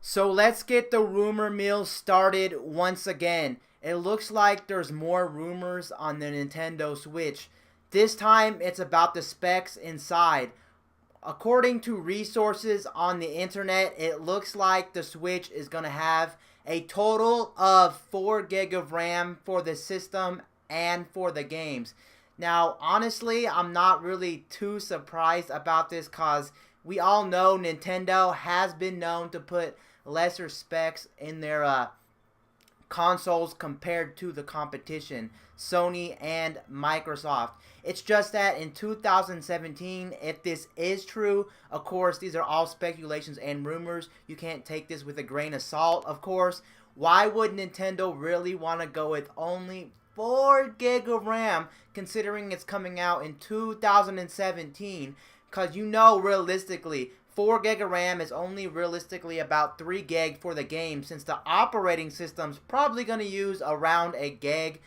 So let's get the rumor mill started once again. It looks like there's more rumors on the Nintendo Switch. This time it's about the specs inside. According to resources on the internet, it looks like the Switch is going to have a total of 4 gig of RAM for the system and for the games. Now, honestly, I'm not really too surprised about this because we all know Nintendo has been known to put lesser specs in their consoles compared to the competition, Sony and Microsoft. It's just that in 2017, if this is true, of course, these are all speculations and rumors. You can't take this with a grain of salt, of course. Why would Nintendo really want to go with only 4 gig of RAM considering it's coming out in 2017? Because you know, realistically, 4 gig of RAM is only realistically about 3 gig for the game, since the operating system's probably going to use around a gig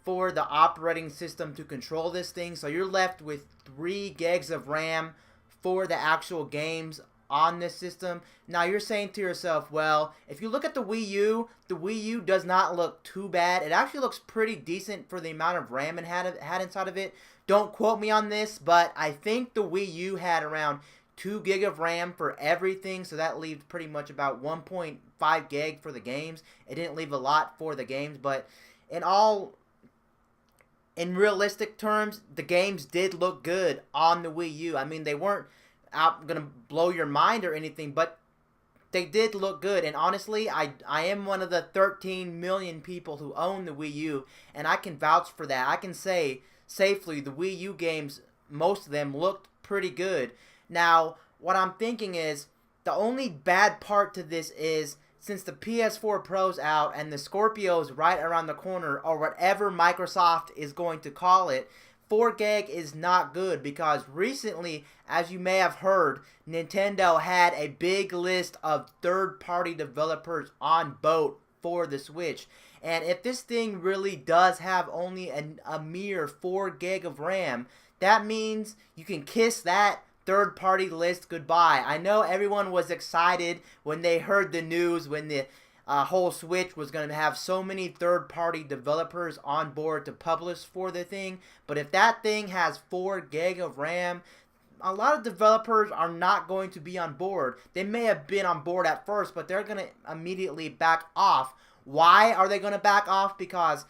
for the operating system to control this thing. So you're left with 3 gigs of RAM for the actual games on this system. Now you're saying to yourself, well, if you look at the Wii U does not look too bad. It actually looks pretty decent for the amount of RAM it had inside of it. Don't quote me on this, but I think the Wii U had around 2 gig of RAM for everything, so that leaves pretty much about 1.5 gig for the games. It didn't leave a lot for the games, but in realistic terms, the games did look good on the Wii U. I mean, they weren't out gonna blow your mind or anything, but they did look good. And honestly, I am one of the 13 million people who own the Wii U, and I can vouch for that. I can say safely the Wii U games, most of them looked pretty good. Now, what I'm thinking is, the only bad part to this is, since the PS4 Pro's out and the Scorpio's right around the corner, or whatever Microsoft is going to call it, 4 gig is not good, because recently, as you may have heard, Nintendo had a big list of third-party developers on boat for the Switch. And if this thing really does have only a mere 4 gig of RAM, that means you can kiss that third-party list goodbye. I know everyone was excited when they heard the news when the whole Switch was going to have so many third-party developers on board to publish for the thing, but if that thing has 4 gig of RAM, a lot of developers are not going to be on board. They may have been on board at first, but they're going to immediately back off. Why are they going to back off? Because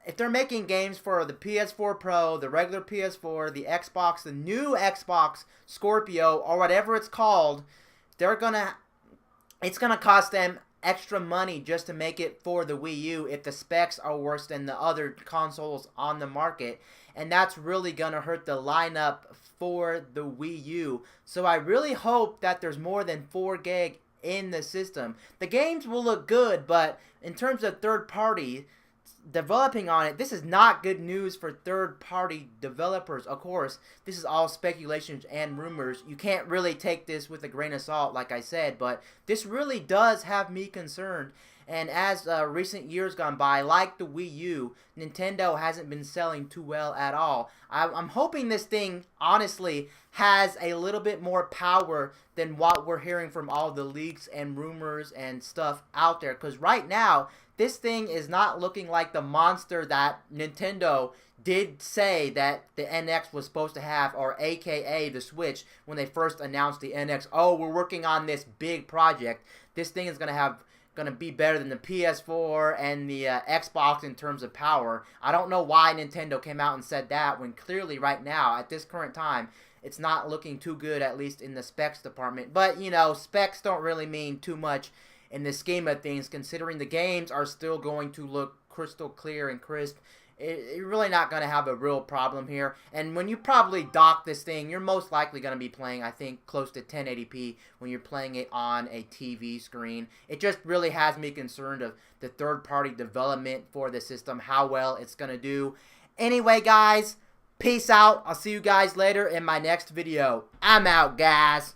if they're making games for the PS4 Pro, the regular PS4, the Xbox, the new Xbox Scorpio, or whatever it's called, it's gonna cost them extra money just to make it for the Wii U if the specs are worse than the other consoles on the market. And that's really gonna hurt the lineup for the Wii U. So I really hope that there's more than 4 gig in the system. The games will look good, but in terms of third party developing on it, this is not good news for third-party developers. Of course, this is all speculations and rumors. You can't really take this with a grain of salt, like I said, but this really does have me concerned. And as recent years gone by, like the Wii U, Nintendo hasn't been selling too well at all. I'm hoping this thing, honestly, has a little bit more power than what we're hearing from all the leaks and rumors and stuff out there. Because right now, this thing is not looking like the monster that Nintendo did say that the NX was supposed to have, or aka the Switch, when they first announced the NX. Oh, we're working on this big project. This thing is gonna be better than the PS4 and the Xbox in terms of power. I don't know why Nintendo came out and said that, when clearly right now, at this current time, it's not looking too good, at least in the specs department. But, you know, specs don't really mean too much in the scheme of things, considering the games are still going to look crystal clear and crisp. You're really not going to have a real problem here. And when you probably dock this thing, you're most likely going to be playing, I think, close to 1080p when you're playing it on a TV screen. It just really has me concerned of the third-party development for the system, how well it's going to do. Anyway, guys, peace out. I'll see you guys later in my next video. I'm out, guys.